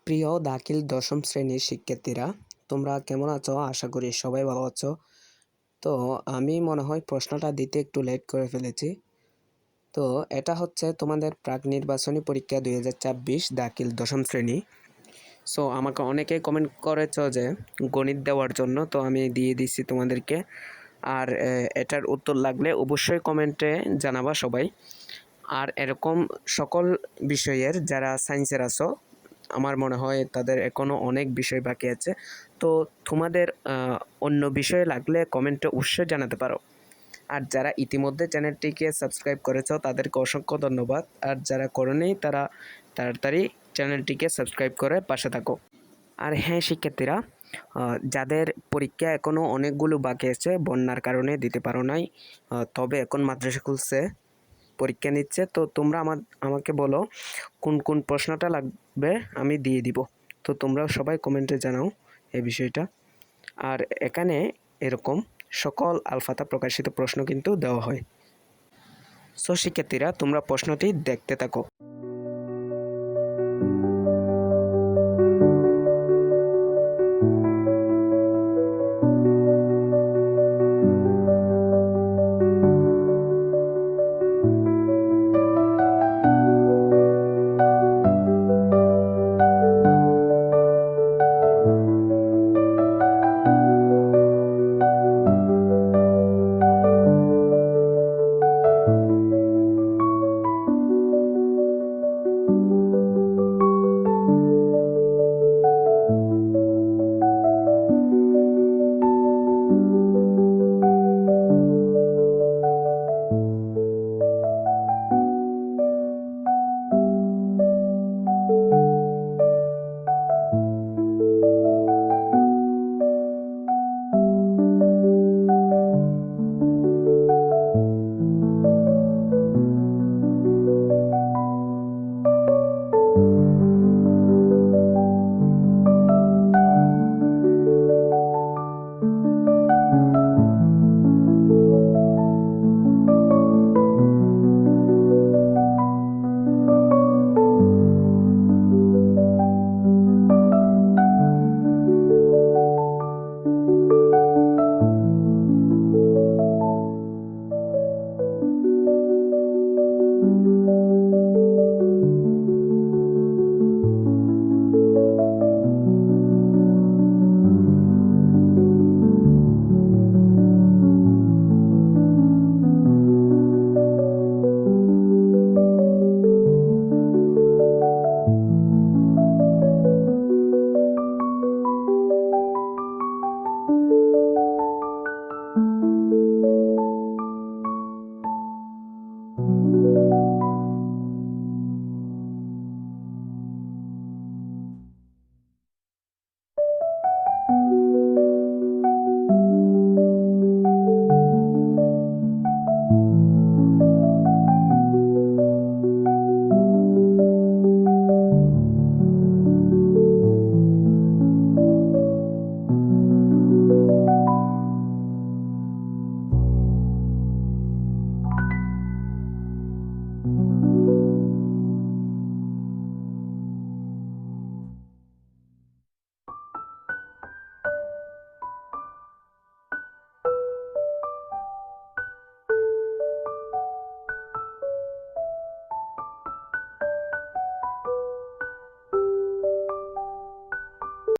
প্রিয় দাখিল দশম শ্রেণীর শিক্ষার্থীরা, তোমরা কেমন আছো? আশা করি সবাই ভালো আছো। তো আমি মনে হয় প্রশ্নটা দিতে একটু লেট করে ফেলেছি। তো এটা হচ্ছে তোমাদের প্রাক নির্বাচনী পরীক্ষা 2024 দাখিল দশম শ্রেণী। সো আমাকে অনেকেই কমেন্ট করেছো যে গণিত দেওয়ার জন্য, তো আমি দিয়ে দিচ্ছি তোমাদেরকে। আর এটার উত্তর লাগলে অবশ্যই কমেন্টে জানাবা সবাই। আর এরকম সকল বিষয়ের যারা সায়েন্সের আছো, আমার মনে হয় তাদের এখনও অনেক বিষয় বাকি আছে। তো তোমাদের অন্য বিষয়ে লাগলে কমেন্টে অবশ্যই জানাতে পারো। আর যারা ইতিমধ্যে চ্যানেলটিকে সাবস্ক্রাইব করেছো তাদেরকে অসংখ্য ধন্যবাদ। আর যারা করেনি তারা তাড়াতাড়ি চ্যানেলটিকে সাবস্ক্রাইব করে পাশে থাকো। আর হ্যাঁ শিক্ষার্থীরা, যাদের পরীক্ষা এখনও অনেকগুলো বাকি আছে, বন্যার কারণে দিতে পারো নাই, তবে এখন মাদ্রাসা খুলছে, পরীক্ষা নিচ্ছে, তো তোমরা আমাকে বলো কোন কোন প্রশ্নটা লাগবে, আমি দিয়ে দিব। তো তোমরা সবাই কমেন্টে জানাও এই বিষয়টা। আর এখানে এরকম সকল আলফাতা প্রকাশিত প্রশ্ন কিন্তু দেওয়া হয়। সো শিক্ষার্থীরা, তোমরা প্রশ্নটি দেখতে থাকো।